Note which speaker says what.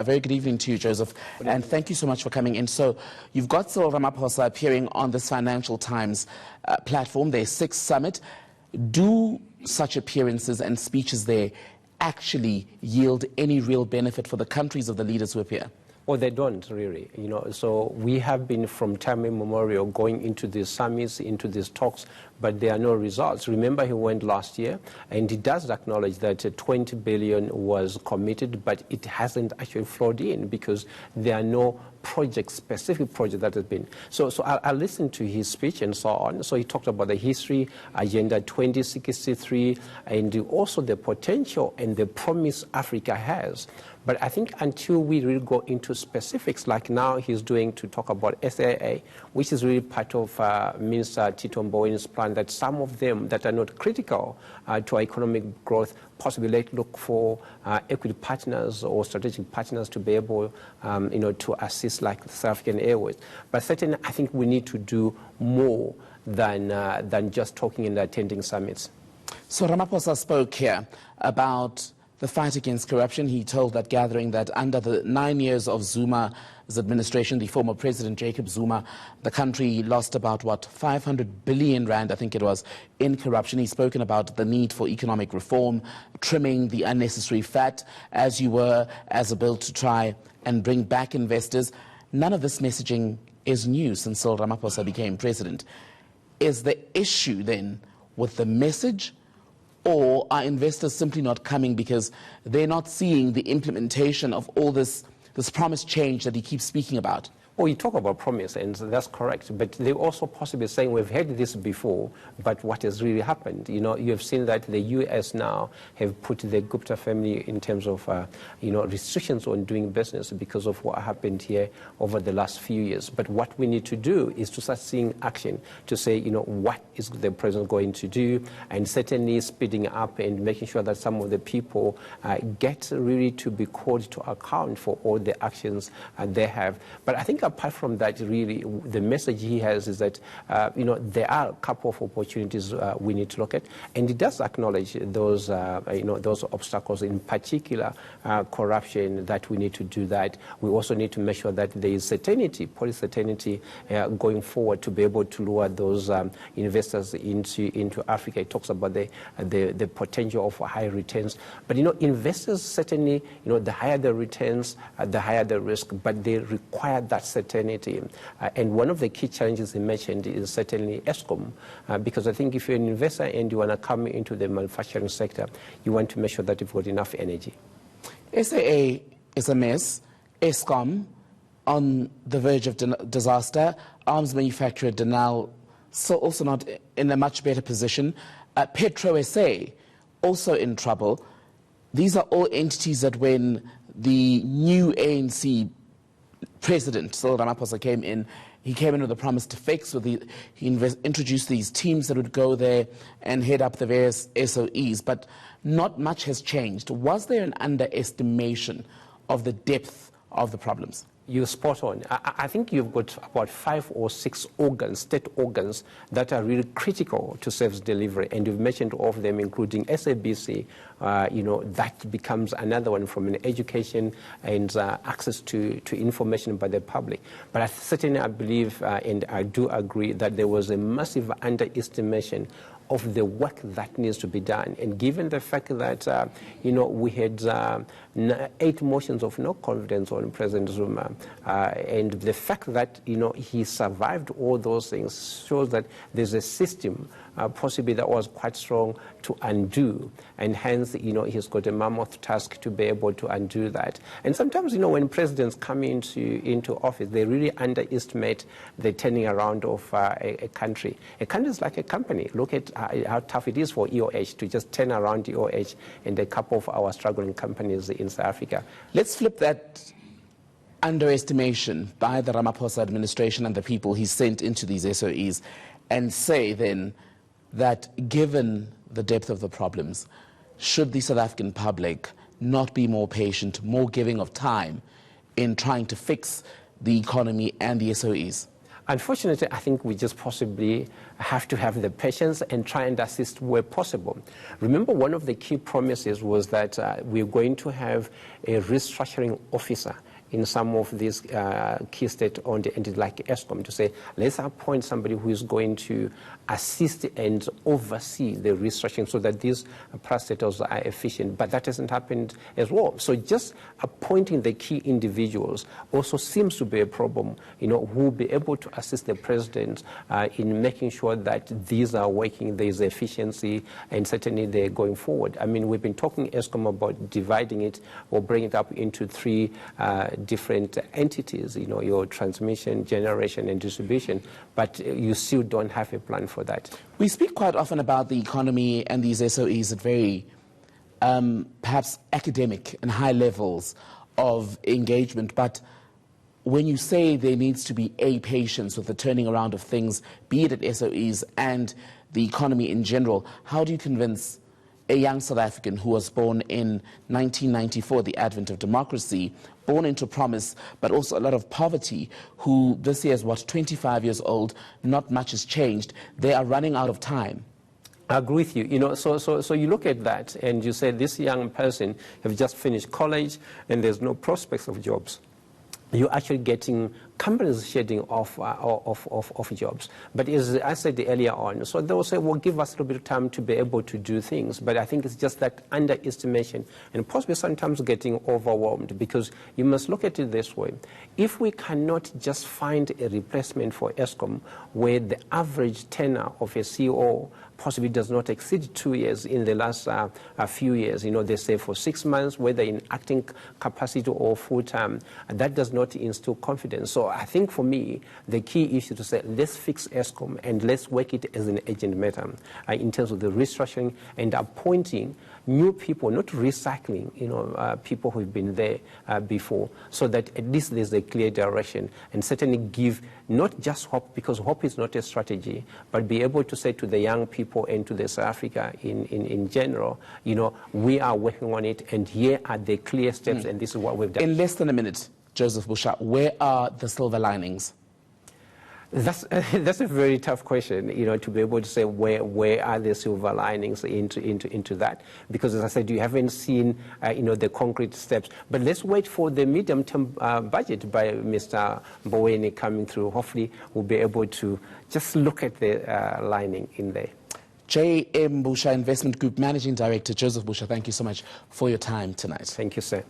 Speaker 1: A very good evening to you, Joseph, and thank you so much for coming in. So you've got Cyril Ramaphosa appearing on this Financial Times platform, their 6th summit. Do such appearances and speeches there actually yield any real benefit for the countries of the leaders who appear?
Speaker 2: Well, they don't really, so we have been from time immemorial going into these summits, into these talks, but there are no results. Remember, he went last year, and he does acknowledge that 20 billion was committed, but it hasn't actually flowed in because there are no specific project that has been. So I listened to his speech and so on. So he talked about the history, Agenda 2063, and also the potential and the promise Africa has. But I think until we really go into specifics, like now he's doing to talk about SAA, which is really part of Minister Tito Mbowe's plan, that some of them that are not critical to our economic growth, possibly look for equity partners or strategic partners to be able, to assist like South African Airways. But certainly, I think we need to do more than just talking and attending summits.
Speaker 1: So Ramaphosa spoke here about the fight against corruption. He told that gathering that under the 9 years of Zuma's administration, the former President Jacob Zuma, the country lost about, 500 billion rand, I think it was, in corruption. He's spoken about the need for economic reform, trimming the unnecessary fat, as a bill to try and bring back investors. None of this messaging is new since Cyril Ramaphosa became president. Is the issue then with the message, or are investors simply not coming because they're not seeing the implementation of all this promised change that he keeps speaking about?
Speaker 2: Well, you talk about promise, and that's correct. But they're also possibly saying we've heard this before, but what has really happened? You have seen that the U.S. now have put the Gupta family in terms of, restrictions on doing business because of what happened here over the last few years. But what we need to do is to start seeing action to say, what is the president going to do, and certainly speeding up and making sure that some of the people get really to be called to account for all the actions they have. But I think apart from that, really, the message he has is that, there are a couple of opportunities we need to look at, and he does acknowledge those, those obstacles, in particular corruption, that we need to do that. We also need to make sure that there is certainty, policy certainty, going forward to be able to lure those investors into Africa. He talks about the potential of high returns. But, investors certainly, the higher the returns, the higher the risk, but they require that certainty. And one of the key challenges he mentioned is certainly Eskom, because I think if you're an investor and you want to come into the manufacturing sector, you want to make sure that you've got enough energy.
Speaker 1: SAA is a mess. Eskom on the verge of disaster. Arms manufacturer Denel also not in a much better position. Petro SA also in trouble. These are all entities that when the new ANC President Cyril Ramaphosa came in, he came in with a promise to fix. He introduced these teams that would go there and head up the various SOEs, but not much has changed. Was there an underestimation of the depth of the problems?
Speaker 2: You're spot on. I think you've got about 5 or 6 organs, state organs, that are really critical to service delivery, and you've mentioned all of them, including SABC. That becomes another one from an education and access to information by the public. But I believe, and I do agree, that there was a massive underestimation of the work that needs to be done. And given the fact that, we had 8 motions of no confidence on President Zuma, and the fact that, he survived all those things shows that there's a system possibly that was quite strong to undo, and hence, he's got a mammoth task to be able to undo that. And sometimes, when presidents come into office, they really underestimate the turning around of a country. A country is like a company. Look at how tough it is for EOH to just turn around EOH and a couple of our struggling companies in South Africa.
Speaker 1: Let's flip that underestimation by the Ramaphosa administration and the people he sent into these SOEs and say then that given the depth of the problems, should the South African public not be more patient, more giving of time in trying to fix the economy and the SOEs?
Speaker 2: Unfortunately, I think we just possibly have to have the patience and try and assist where possible. Remember, one of the key promises was that we're going to have a restructuring officer in some of these key state-owned entities like Eskom to say, let's appoint somebody who is going to assist and oversee the restructuring so that these parastatals are efficient. But that hasn't happened as well. So just appointing the key individuals also seems to be a problem, who will be able to assist the president in making sure that these are working, there's efficiency, and certainly they're going forward. I mean, we've been talking Eskom about dividing it or bringing it up into three different entities, your transmission, generation, and distribution, but you still don't have a plan for that.
Speaker 1: We speak quite often about the economy and these SOEs at very perhaps academic and high levels of engagement, but when you say there needs to be a patience with the turning around of things, be it at SOEs and the economy in general, how do you convince a young South African who was born in 1994, the advent of democracy, born into promise, but also a lot of poverty, who this year is, 25 years old, not much has changed, they are running out of time?
Speaker 2: I agree with you. So you look at that and you say this young person have just finished college and there's no prospects of jobs. You're actually getting companies shedding off jobs. But as I said earlier on, so they will say, well, give us a little bit of time to be able to do things. But I think it's just that underestimation and possibly sometimes getting overwhelmed, because you must look at it this way. If we cannot just find a replacement for Eskom where the average tenure of a CEO possibly does not exceed 2 years in the last few years, they say for 6 months, whether in acting capacity or full-time, that does not instill confidence. So I think for me, the key issue to say, let's fix Eskom and let's work it as an urgent matter in terms of the restructuring and appointing new people, not recycling, people who've been there before, so that at least there's a clear direction, and certainly give not just hope, because hope is not a strategy, but be able to say to the young people and to the South Africa in general, we are working on it, and here are the clear steps, and this is what we've done.
Speaker 1: In less than a minute, Joseph Busha, where are the silver linings?
Speaker 2: That's a very tough question, to be able to say where are the silver linings into that, because as I said, you haven't seen the concrete steps. But let's wait for the medium-term budget by Mr. Mboweni coming through. Hopefully, we'll be able to just look at the lining in there.
Speaker 1: J.M. Busha Investment Group Managing Director Joseph Busha, thank you so much for your time tonight.
Speaker 2: Thank you, sir.